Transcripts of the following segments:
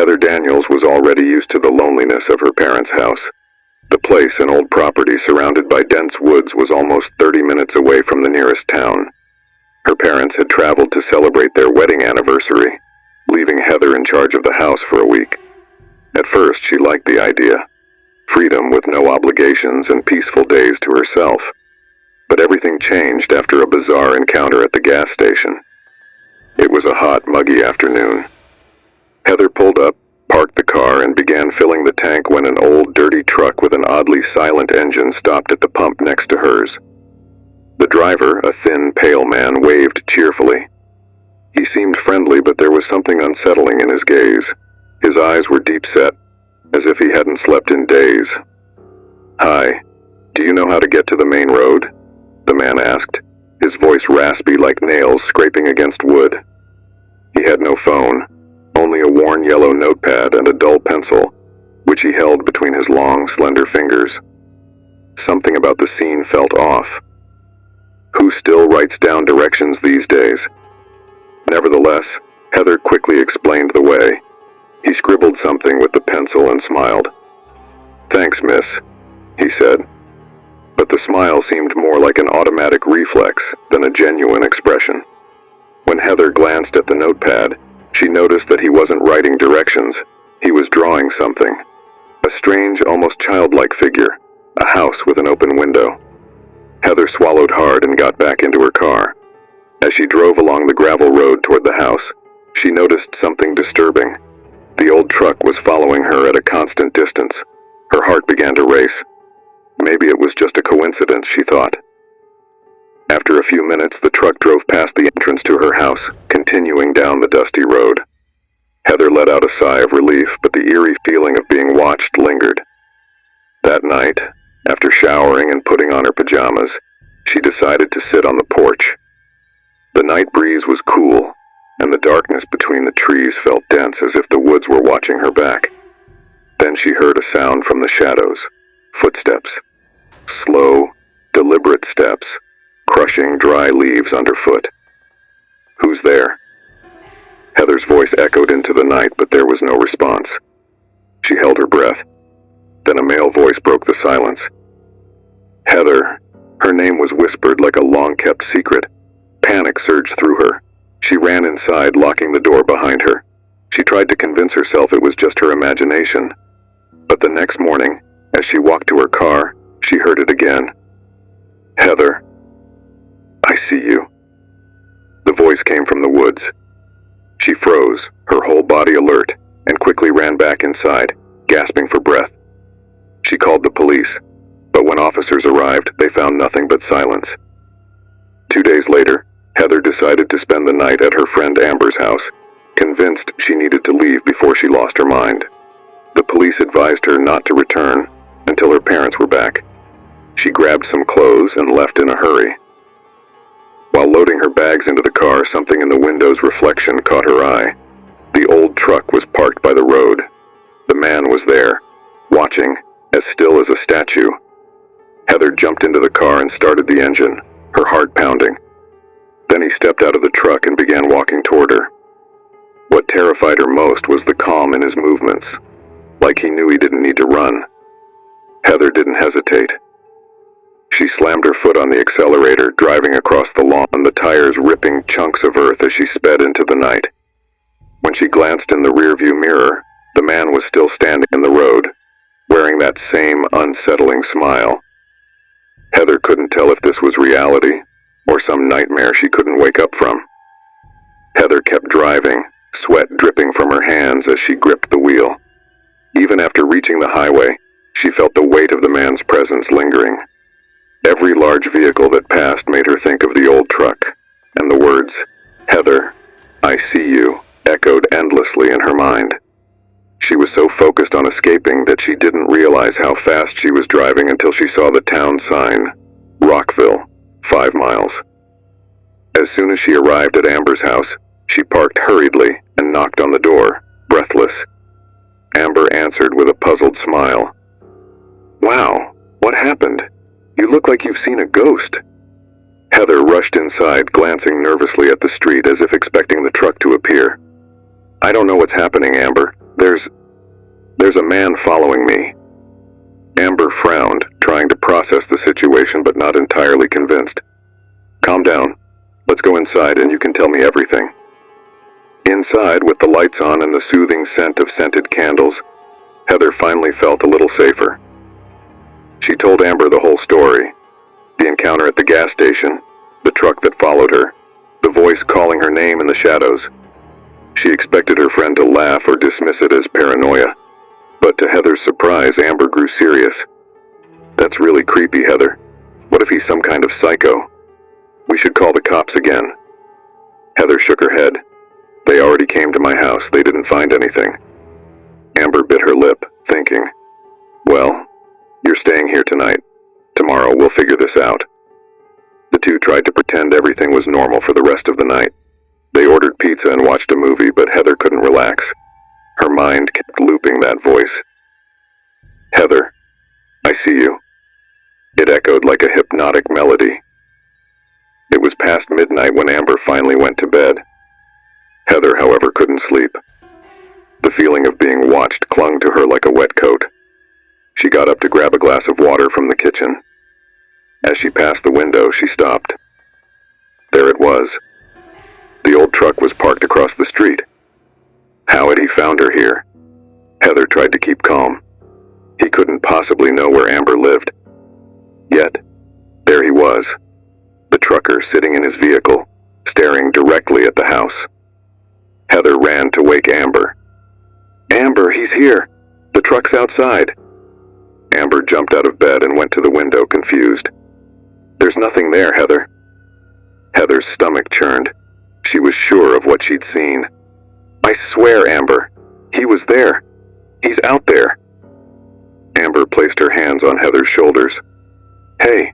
Heather Daniels was already used to the loneliness of her parents' house. The place, an old property surrounded by dense woods, was almost 30 minutes away from the nearest town. Her parents had traveled to celebrate their wedding anniversary, leaving Heather in charge of the house for a week. At first, she liked the idea. Freedom with no obligations and peaceful days to herself. But everything changed after a bizarre encounter at the gas station. It was a hot, muggy afternoon. Heather pulled up, parked the car, and began filling the tank when an old, dirty truck with an oddly silent engine stopped at the pump next to hers. The driver, a thin, pale man, waved cheerfully. He seemed friendly, but there was something unsettling in his gaze. His eyes were deep-set, as if he hadn't slept in days. "Hi, do you know how to get to the main road?" the man asked, his voice raspy like nails scraping against wood. He had no phone, only a worn yellow notepad and a dull pencil, which he held between his long, slender fingers. Something about the scene felt off. Who still writes down directions these days? Nevertheless, Heather quickly explained the way. He scribbled something with the pencil and smiled. "Thanks, miss," he said. But the smile seemed more like an automatic reflex than a genuine expression. When Heather glanced at the notepad, she noticed that he wasn't writing directions. He was drawing something. A strange, almost childlike figure. A house with an open window. Heather swallowed hard and got back into her car. As she drove along the gravel road toward the house, she noticed something disturbing. The old truck was following her at a constant distance. Her heart began to race. Maybe it was just a coincidence, she thought. After a few minutes, the truck drove past the entrance to her house, continuing down the dusty road. Heather let out a sigh of relief, but the eerie feeling of being watched lingered. That night, after showering and putting on her pajamas, she decided to sit on the porch. The night breeze was cool, and the darkness between the trees felt dense as if the woods were watching her back. Then she heard a sound from the shadows. Footsteps. Slow, deliberate steps, crushing dry leaves underfoot. "Who's there?" Heather's voice echoed into the night, but there was no response. She held her breath. Then a male voice broke the silence. "Heather." Her name was whispered like a long-kept secret. Panic surged through her. She ran inside, locking the door behind her. She tried to convince herself it was just her imagination. But the next morning, as she walked to her car, she heard it again. "Heather, I see you." The voice came from the woods. She froze, her whole body alert, and quickly ran back inside, gasping for breath. She called the police, but when officers arrived, they found nothing but silence. 2 days later, Heather decided to spend the night at her friend Amber's house, convinced she needed to leave before she lost her mind. The police advised her not to return until her parents were back. She grabbed some clothes and left in a hurry. While loading her bags into the car, something in the window's reflection caught her eye. The old truck was parked by the road. The man was there, watching, as still as a statue. Heather jumped into the car and started the engine, her heart pounding. Then he stepped out of the truck and began walking toward her. What terrified her most was the calm in his movements, like he knew he didn't need to run. Heather didn't hesitate. She slammed her foot on the accelerator, driving across the lawn, the tires ripping chunks of earth as she sped into the night. When she glanced in the rearview mirror, the man was still standing in the road, wearing that same unsettling smile. Heather couldn't tell if this was reality or some nightmare she couldn't wake up from. Heather kept driving, sweat dripping from her hands as she gripped the wheel. Even after reaching the highway, she felt the weight of the man's presence lingering. Every large vehicle that passed made her think of the old truck, and the words, "Heather, I see you," echoed endlessly in her mind. She was so focused on escaping that she didn't realize how fast she was driving until she saw the town sign, Rockville, 5 miles. As soon as she arrived at Amber's house, she parked hurriedly and knocked on the door, breathless. Amber answered with a puzzled smile. "Wow, what happened? You look like you've seen a ghost." Heather rushed inside, glancing nervously at the street as if expecting the truck to appear. "I don't know what's happening, Amber. There's a man following me." Amber frowned, trying to process the situation but not entirely convinced. "Calm down. Let's go inside and you can tell me everything." Inside, with the lights on and the soothing scent of scented candles, Heather finally felt a little safer. She told Amber the whole story. The encounter at the gas station, the truck that followed her, the voice calling her name in the shadows. She expected her friend to laugh or dismiss it as paranoia, but to Heather's surprise, Amber grew serious. "That's really creepy, Heather. What if he's some kind of psycho? We should call the cops again." Heather shook her head. "They already came to my house. They didn't find anything." Amber bit her lip, thinking, "Well, you're staying here tonight. Tomorrow we'll figure this out." The two tried to pretend everything was normal for the rest of the night. They ordered pizza and watched a movie, but Heather couldn't relax. Her mind kept looping that voice. "Heather, I see you." It echoed like a hypnotic melody. It was past midnight when Amber finally went to bed. Heather, however, couldn't sleep. The feeling of being watched clung to her like a wet coat. She got up to grab a glass of water from the kitchen. As she passed the window, she stopped. There it was. The old truck was parked across the street. How had he found her here? Heather tried to keep calm. He couldn't possibly know where Amber lived. Yet, there he was. The trucker sitting in his vehicle, staring directly at the house. Heather ran to wake Amber. "Amber, he's here! The truck's outside!" Amber jumped out of bed and went to the window, confused. "There's nothing there, Heather." Heather's stomach churned. She was sure of what she'd seen. "I swear, Amber, he was there. He's out there." Amber placed her hands on Heather's shoulders. "Hey,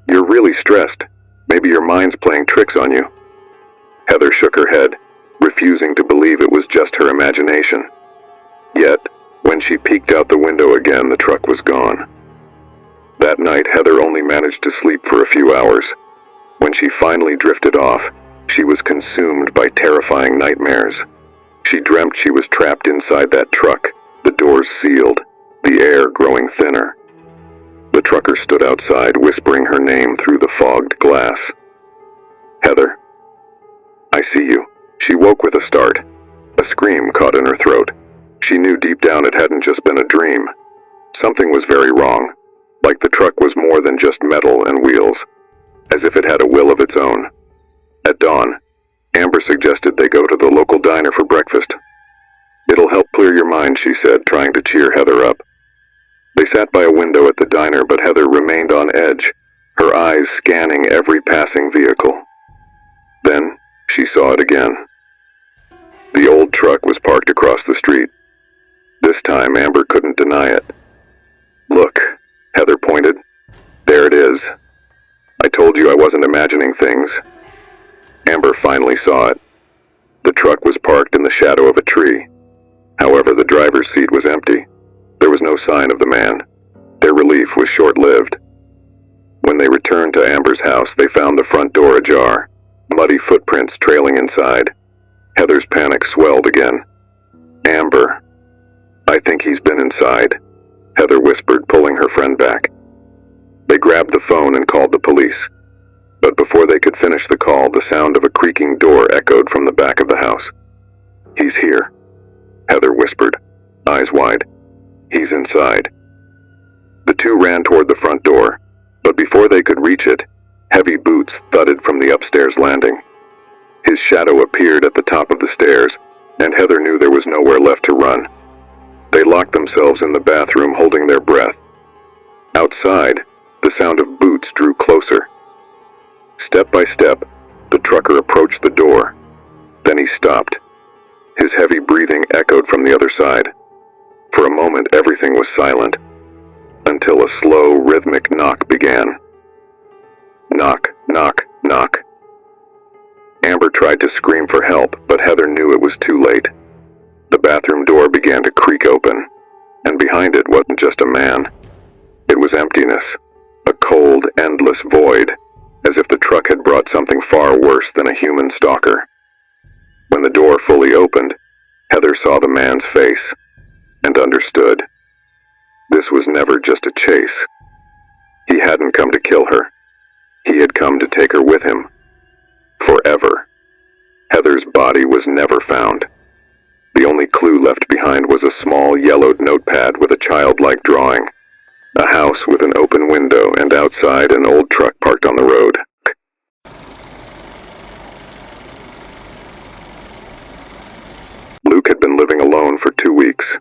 you're really stressed. Maybe your mind's playing tricks on you." Heather shook her head, refusing to believe it was just her imagination. Yet, when she peeked out the window again, the truck was gone. That night, Heather only managed to sleep for a few hours. When she finally drifted off, she was consumed by terrifying nightmares. She dreamt she was trapped inside that truck, the doors sealed, the air growing thinner. The trucker stood outside, whispering her name through the fogged glass. "Heather, I see you." She woke with a start. A scream caught in her throat. She knew deep down it hadn't just been a dream. Something was very wrong, like the truck was more than just metal and wheels, as if it had a will of its own. At dawn, Amber suggested they go to the local diner for breakfast. "It'll help clear your mind," she said, trying to cheer Heather up. They sat by a window at the diner, but Heather remained on edge, her eyes scanning every passing vehicle. Then, she saw it again. The old truck was parked across the street. This time, Amber couldn't deny it. "Look," Heather pointed. "There it is. I told you I wasn't imagining things." Amber finally saw it. The truck was parked in the shadow of a tree. However, the driver's seat was empty. There was no sign of the man. Their relief was short-lived. When they returned to Amber's house, they found the front door ajar, muddy footprints trailing inside. Heather's panic swelled again. "Amber, I think he's been inside," Heather whispered, pulling her friend back. They grabbed the phone and called the police. But before they could finish the call, the sound of a creaking door echoed from the back of the house. "He's here," Heather whispered, eyes wide. "He's inside." The two ran toward the front door, but before they could reach it, heavy boots thudded from the upstairs landing. His shadow appeared at the top of the stairs, and Heather knew there was nowhere left to run. They locked themselves in the bathroom, holding their breath. Outside, the sound of boots drew closer. Step by step, the trucker approached the door. Then he stopped. His heavy breathing echoed from the other side. For a moment, everything was silent, until a slow, rhythmic knock began. Knock, knock, knock. Amber tried to scream for help, but Heather knew it was too late. The bathroom door began to creak open, and behind it wasn't just a man. It was emptiness, a cold, endless void, as if the truck had brought something far worse than a human stalker. When the door fully opened, Heather saw the man's face. and understood. This was never just a chase. He hadn't come to kill her. He had come to take her with him. Forever. Heather's body was never found. The only clue left behind was a small yellowed notepad with a childlike drawing. A house with an open window and outside an old truck parked on the road. Luke had been living alone for 2 weeks.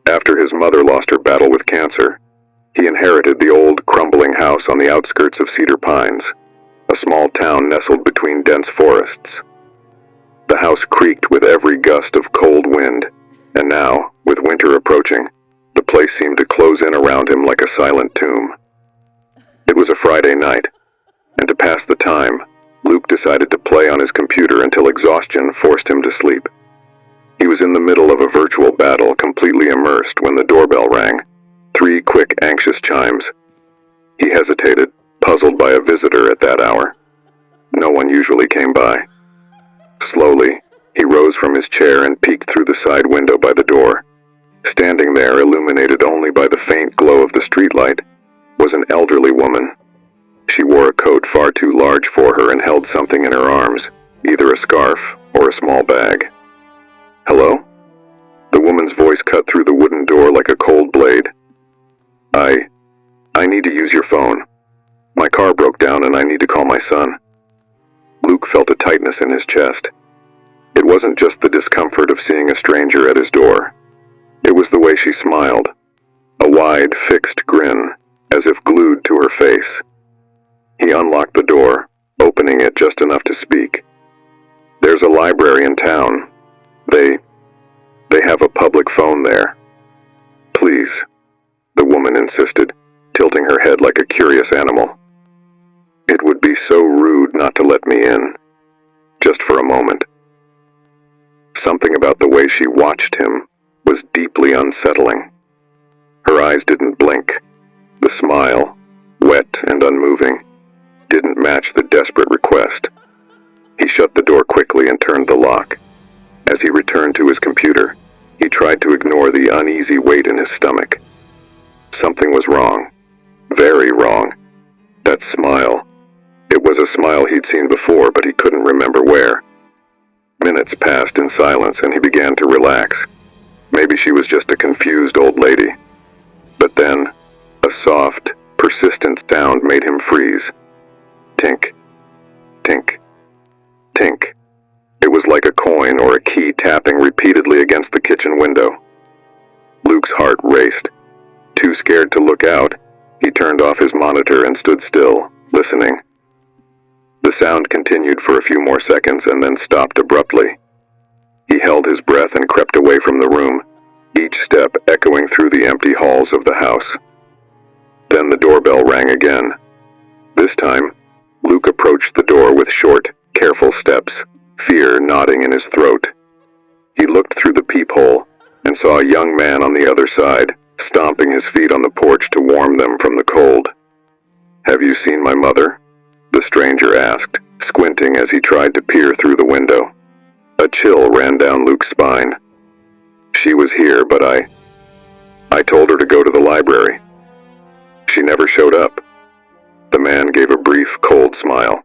After his mother lost her battle with cancer, he inherited the old, crumbling house on the outskirts of Cedar Pines, a small town nestled between dense forests. The house creaked with every gust of cold wind, and now, with winter approaching, the place seemed to close in around him like a silent tomb. It was a Friday night, and to pass the time, Luke decided to play on his computer until exhaustion forced him to sleep. He was in the middle of a virtual battle, completely immersed, when the doorbell rang. 3 quick, anxious chimes. He hesitated, puzzled by a visitor at that hour. No one usually came by. Slowly, he rose from his chair and peeked through the side window by the door. Standing there, illuminated only by the faint glow of the streetlight, was an elderly woman. She wore a coat far too large for her and held something in her arms, either a scarf or a small bag. "Hello?" The woman's voice cut through the wooden door like a cold blade. I need to use your phone. My car broke down and I need to call my son." Luke felt a tightness in his chest. It wasn't just the discomfort of seeing a stranger at his door. It was the way she smiled, a wide, fixed grin, as if glued to her face. He unlocked the door, opening it just enough to speak. "There's a library in town. They have a public phone there. Please," the woman insisted, tilting her head like a curious animal. "It would be so rude not to let me in. Just for a moment." Something about the way she watched him was deeply unsettling. Her eyes didn't blink. The smile, wet and unmoving, didn't match the desperate request. He shut the door quickly and turned the lock. As he returned to his computer, he tried to ignore the uneasy weight in his stomach. Something was wrong. Very wrong. That smile. It was a smile he'd seen before, but he couldn't remember where. Minutes passed in silence and he began to relax. Maybe she was just a confused old lady. But then, a soft, persistent sound made him freeze. Tink. Tink. Tink. It was like a coin or a key tapping repeatedly against the kitchen window. Luke's heart raced. Too scared to look out, he turned off his monitor and stood still, listening. The sound continued for a few more seconds and then stopped abruptly. He held his breath and crept away from the room, each step echoing through the empty halls of the house. Then the doorbell rang again. This time, Luke approached the door with short, careful steps, fear knotting in his throat. He looked through the peephole and saw a young man on the other side, stomping his feet on the porch to warm them from the cold. "Have you seen my mother?" the stranger asked, squinting as he tried to peer through the window. A chill ran down Luke's spine. "She was here, but I told her to go to the library. She never showed up." The man gave a brief, cold smile.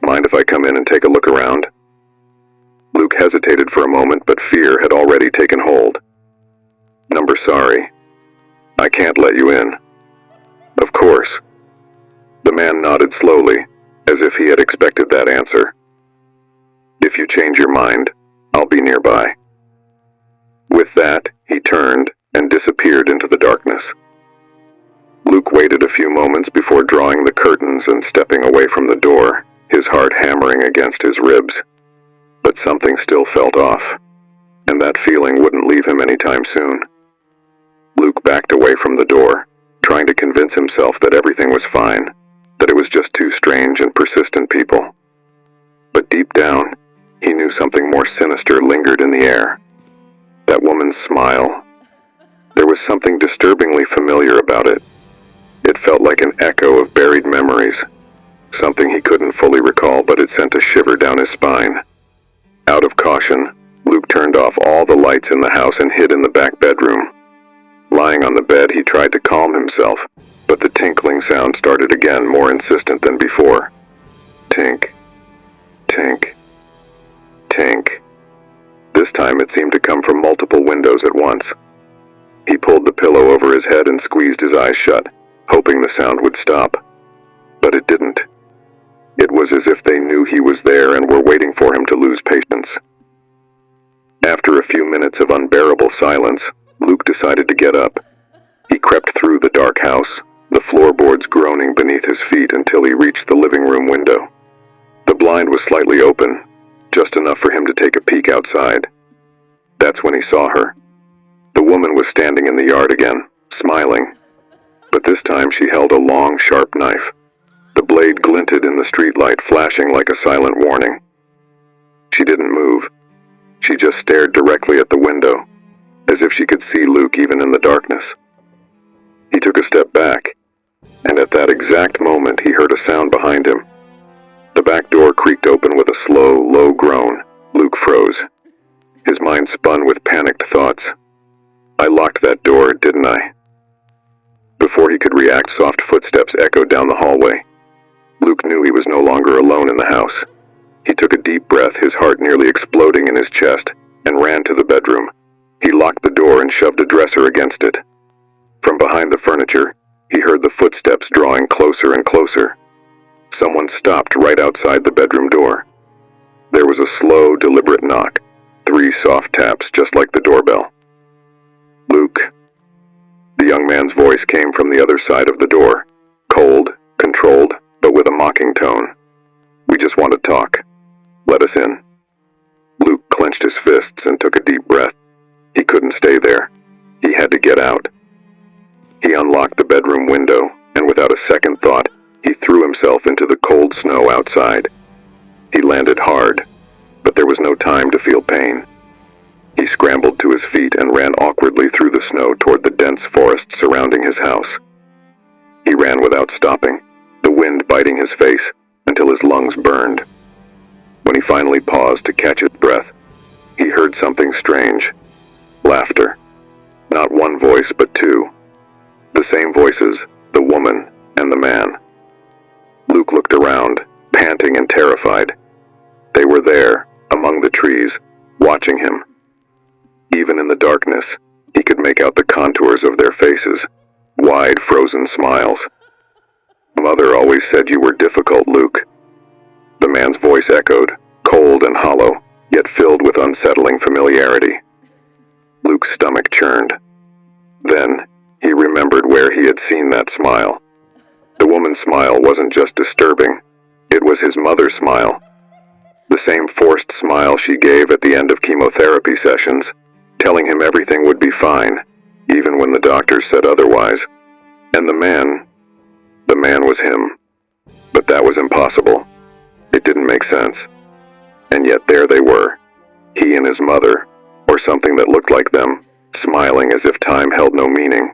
"Mind if I come in and take a look around?" Luke hesitated for a moment, but fear had already taken hold. "Number sorry. I can't let you in." "Of course." The man nodded slowly, as if he had expected that answer. "If you change your mind, I'll be nearby." With that, he turned and disappeared into the darkness. Luke waited a few moments before drawing the curtains and stepping away from the door, his heart hammering against his ribs. But something still felt off, and that feeling wouldn't leave him anytime soon. Luke backed away from the door, trying to convince himself that everything was fine, that it was just two strange and persistent people. But deep down, he knew something more sinister lingered in the air. That woman's smile. There was something disturbingly familiar about it. It felt like an echo of buried memories, something he couldn't fully recall, but it sent a shiver down his spine. Out of caution, Luke turned off all the lights in the house and hid in the back bedroom. Lying on the bed, he tried to calm himself, but the tinkling sound started again, more insistent than before. Tink, tink, tink. This time it seemed to come from multiple windows at once. He pulled the pillow over his head and squeezed his eyes shut, hoping the sound would stop. But it didn't. It was as if they knew he was there and were waiting for him to lose patience. After a few minutes of unbearable silence, Luke decided to get up. He crept through the dark house, the floorboards groaning beneath his feet, until he reached the living room window. The blind was slightly open, just enough for him to take a peek outside. That's when he saw her. The woman was standing in the yard again, smiling. But this time she held a long, sharp knife. The blade glinted in the streetlight, flashing like a silent warning. She didn't move. She just stared directly at the window, as if she could see Luke even in the darkness. He took a step back, and at that exact moment he heard a sound behind him. The back door creaked open with a slow, low groan. Luke froze. His mind spun with panicked thoughts. I locked that door, didn't I? Before he could react, soft footsteps echoed down the hallway. Luke knew he was no longer alone in the house. He took a deep breath, his heart nearly exploding in his chest, and ran to the bedroom. He locked the door and shoved a dresser against it. From behind the furniture, he heard the footsteps drawing closer and closer. Someone stopped right outside the bedroom door. There was a slow, deliberate knock, 3 soft taps just like the doorbell. Luke. The young man's voice came from the other side of the door, cold, controlled, but with a mocking tone. We just want to talk. Let us in. Luke clenched his fists and took a deep breath. He couldn't stay there. He had to get out. He unlocked the bedroom window, and without a second thought, he threw himself into the cold snow outside. He landed hard, but there was no time to feel pain. He scrambled to his feet and ran awkwardly through the snow toward the dense forest surrounding his house. He ran without stopping, the wind biting his face until his lungs burned. When he finally paused to catch his breath, he heard something strange. Laughter. Not one voice, but 2. The same voices, the woman and the man. Luke looked around, panting and terrified. They were there, among the trees, watching him. Even in the darkness, he could make out the contours of their faces, wide, frozen smiles. Mother always said you were difficult, Luke. The man's voice echoed, cold and hollow, yet filled with unsettling familiarity. Luke's stomach churned. Then, he remembered where he had seen that smile. The woman's smile wasn't just disturbing, it was his mother's smile. The same forced smile she gave at the end of chemotherapy sessions, telling him everything would be fine, even when the doctors said otherwise. And the man was him. But that was impossible. It didn't make sense. And yet there they were, he and his mother, or something that looked like them, smiling as if time held no meaning.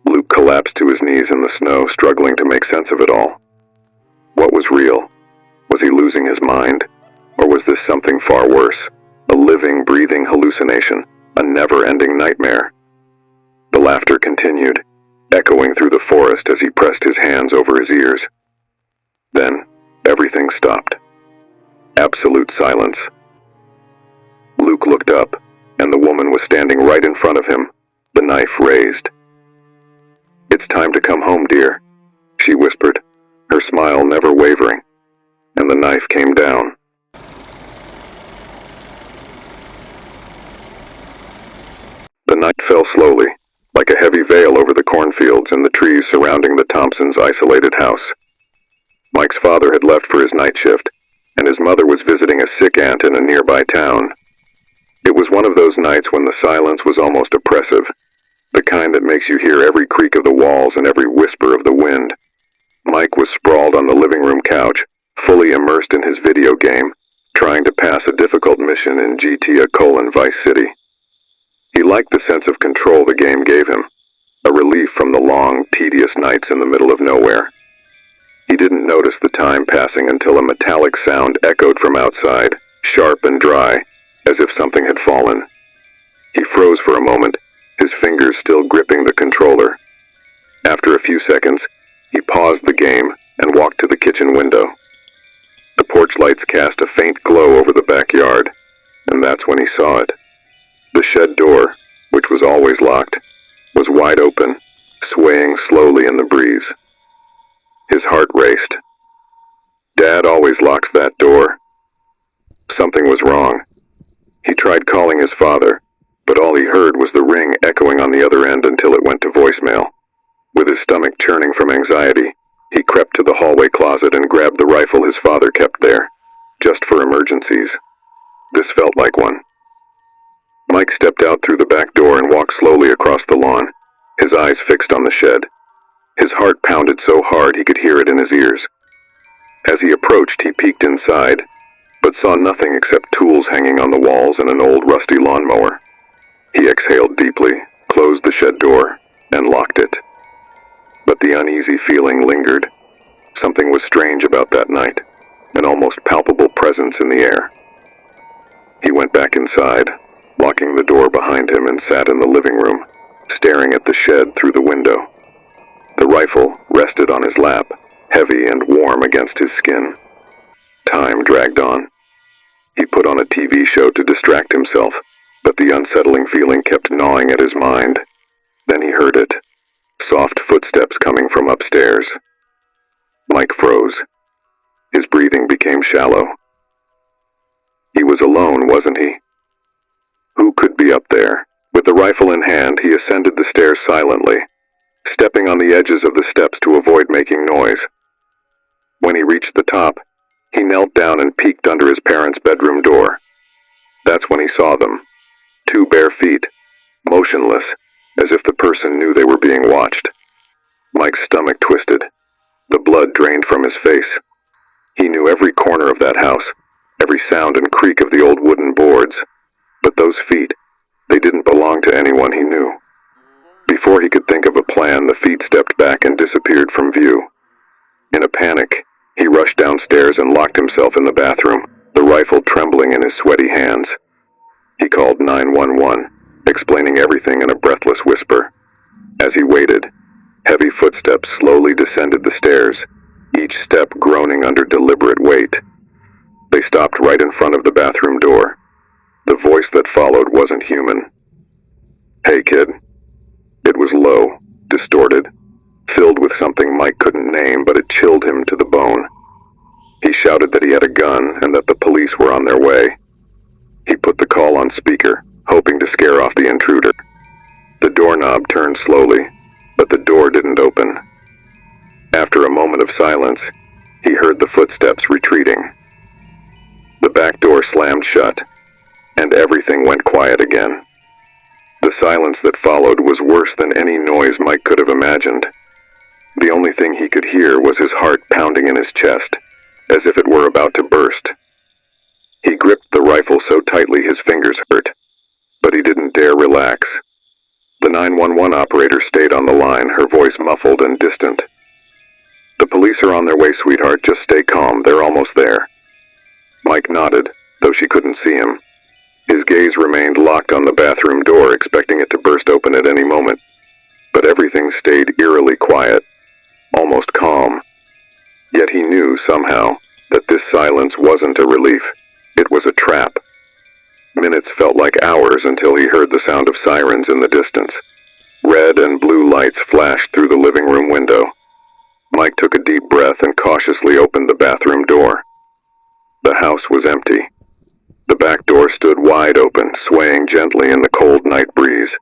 Luke collapsed to his knees in the snow, struggling to make sense of it all. What was real? Was he losing his mind? Or was this something far worse? A living, breathing hallucination, a never-ending nightmare? The laughter continued, echoing through the forest as he pressed his hands over his ears. Then, everything stopped. Absolute silence. Luke looked up, and the woman was standing right in front of him, the knife raised. "It's time to come home, dear," she whispered, her smile never wavering, and the knife came down. The night fell slowly, like a heavy veil over the cornfields and the trees surrounding the Thompsons' isolated house. Mike's father had left for his night shift, and his mother was visiting a sick aunt in a nearby town. It was one of those nights when the silence was almost oppressive, the kind that makes you hear every creak of the walls and every whisper of the wind. Mike was sprawled on the living room couch, fully immersed in his video game, trying to pass a difficult mission in GTA: Vice City. He liked the sense of control the game gave him, a relief from the long, tedious nights in the middle of nowhere. He didn't notice the time passing until a metallic sound echoed from outside, sharp and dry, as if something had fallen. He froze for a moment, his fingers still gripping the controller. After a few seconds, he paused the game and walked to the kitchen window. The porch lights cast a faint glow over the backyard, and that's when he saw it. The shed door, which was always locked, was wide open, swaying slowly in the breeze. His heart raced. Dad always locks that door. Something was wrong. He tried calling his father, but all he heard was the ring echoing on the other end until it went to voicemail. With his stomach churning from anxiety, he crept to the hallway closet and grabbed the rifle his father kept there, just for emergencies. This felt like one. Mike stepped out through the back door and walked slowly across the lawn, his eyes fixed on the shed. His heart pounded so hard he could hear it in his ears. As he approached, he peeked inside, but saw nothing except tools hanging on the walls and an old rusty lawnmower. He exhaled deeply, closed the shed door, and locked it. But the uneasy feeling lingered. Something was strange about that night, an almost palpable presence in the air. He went back inside, locking the door behind him, and sat in the living room, staring at the shed through the window. The rifle rested on his lap, heavy and warm against his skin. Time dragged on. He put on a TV show to distract himself, but the unsettling feeling kept gnawing at his mind. Then he heard it. Soft footsteps coming from upstairs. Mike froze. His breathing became shallow. He was alone, wasn't he? Who could be up there? With the rifle in hand, he ascended the stairs silently, stepping on the edges of the steps to avoid making noise. When he reached the top, he knelt down and peeked under his parents' bedroom door. That's when he saw them. 2 bare feet, motionless, as if the person knew they were being watched. Mike's stomach twisted. The blood drained from his face. He knew every corner of that house, every sound and creak of the old wooden boards. But those feet, they didn't belong to anyone he knew. Before he could think of a plan, the feet stepped back and disappeared from view. In a panic, he rushed downstairs and locked himself in the bathroom, the rifle trembling in his sweaty hands. He called 911, explaining everything in a breathless whisper. As he waited, heavy footsteps slowly descended the stairs, each step groaning under deliberate weight. They stopped right in front of the bathroom door. The voice that followed wasn't human. "Hey, kid." It was low, distorted, filled with something Mike couldn't name, but it chilled him to the bone. He shouted that he had a gun and that the police were on their way. He put the call on speaker, hoping to scare off the intruder. The doorknob turned slowly, but the door didn't open. After a moment of silence, he heard the footsteps retreating. The back door slammed shut, and everything went quiet again. The silence that followed was worse than any noise Mike could have imagined. The only thing he could hear was his heart pounding in his chest, as if it were about to burst. He gripped the rifle so tightly his fingers hurt, but he didn't dare relax. The 911 operator stayed on the line, her voice muffled and distant. "The police are on their way, sweetheart. Just stay calm. They're almost there." Mike nodded, though she couldn't see him. His gaze remained locked on the bathroom door, expecting it to burst open at any moment. But everything stayed eerily quiet, almost calm. Yet he knew, somehow, that this silence wasn't a relief. It was a trap. Minutes felt like hours until he heard the sound of sirens in the distance. Red and blue lights flashed through the living room window. Mike took a deep breath and cautiously opened the bathroom door. The house was empty. The back door stood wide open, swaying gently in the cold night breeze.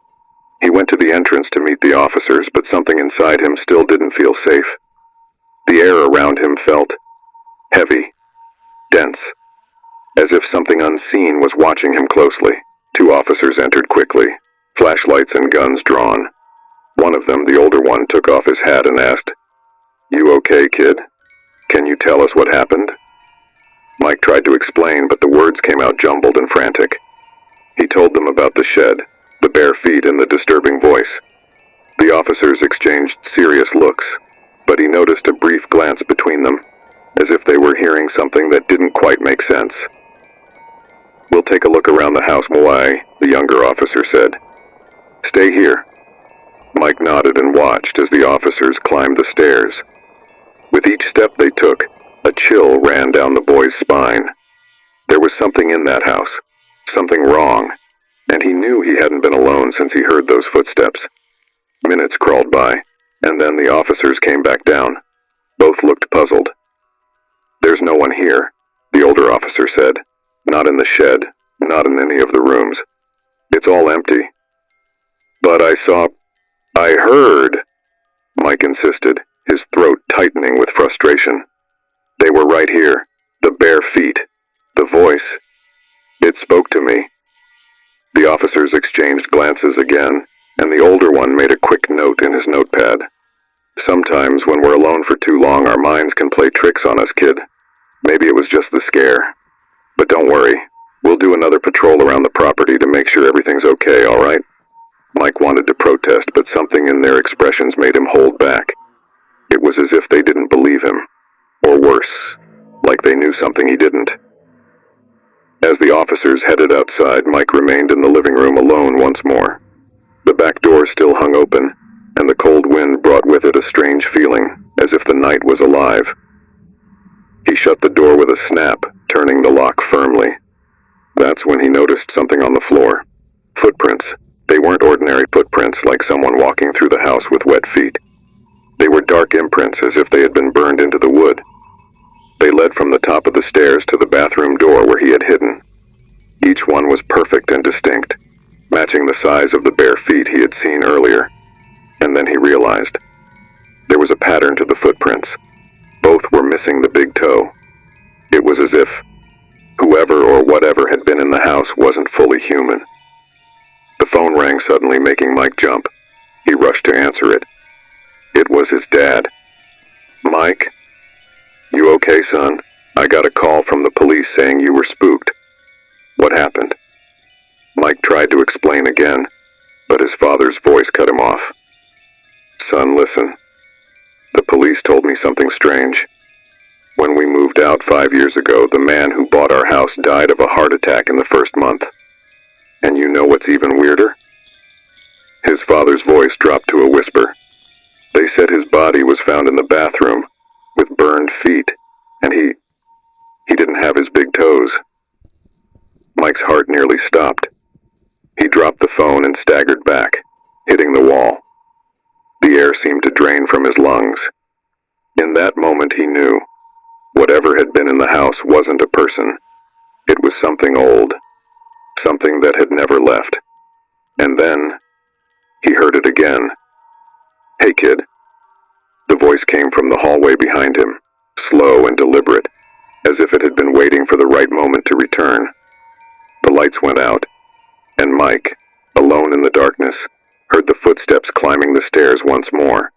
He went to the entrance to meet the officers, but something inside him still didn't feel safe. The air around him felt heavy, dense, as if something unseen was watching him closely. 2 officers entered quickly, flashlights and guns drawn. One of them, the older one, took off his hat and asked, "You okay, kid? Can you tell us what happened?" Mike tried to explain, but the words came out jumbled and frantic. He told them about the shed, the bare feet, and the disturbing voice. The officers exchanged serious looks, but he noticed a brief glance between them, as if they were hearing something that didn't quite make sense. "We'll take a look around the house, Moai, the younger officer said. Stay here. Mike nodded and watched as the officers climbed the stairs. With each step they took, a chill ran down the boy's spine. There was something in that house, something wrong, and he knew he hadn't been alone since he heard those footsteps. Minutes crawled by, and then the officers came back down. Both looked puzzled. There's no one here, the older officer said. Not in the shed, not in any of the rooms. It's all empty. But I heard, Mike insisted, his throat tightening with frustration. They were right here, the bare feet, the voice. It spoke to me. The officers exchanged glances again, and the older one made a quick note in his notepad. Sometimes when we're alone for too long, our minds can play tricks on us, kid. Maybe it was just the scare. But don't worry, we'll do another patrol around the property to make sure everything's okay, all right? Mike wanted to protest, but something in their expressions made him hold back. It was as if they didn't believe him. Or worse, like they knew something he didn't. As the officers headed outside, Mike remained in the living room alone once more. The back door still hung open, and the cold wind brought with it a strange feeling, as if the night was alive. He shut the door with a snap, turning the lock firmly. That's when he noticed something on the floor. Footprints. They weren't ordinary footprints like someone walking through the house with wet feet. They were dark imprints, as if they had been burned into the wood. They led from the top of the stairs to the bathroom door where he had hidden. Each one was perfect and distinct, matching the size of the bare feet he had seen earlier. And then he realized. There was a pattern to the footprints. Both were missing the big toe. It was as if whoever or whatever had been in the house wasn't fully human. The phone rang suddenly, making Mike jump. He rushed to answer it. It was his dad. Mike? You okay, son? I got a call from the police saying you were spooked. What happened? Mike tried to explain again, but his father's voice cut him off. Son, listen. The police told me something strange. When we moved out 5 years ago, the man who bought our house died of a heart attack in the first month. And you know what's even weirder? His father's voice dropped to a whisper. They said his body was found in the bathroom, with burned feet, and he didn't have his big toes. Mike's heart nearly stopped. He dropped the phone and staggered back, hitting the wall. The air seemed to drain from his lungs. In that moment he knew. Whatever had been in the house wasn't a person. It was something old. Something that had never left. And then, he heard it again. Hey, kid. The voice came from the hallway behind him, slow and deliberate, as if it had been waiting for the right moment to return. The lights went out, and Mike, alone in the darkness, heard the footsteps climbing the stairs once more.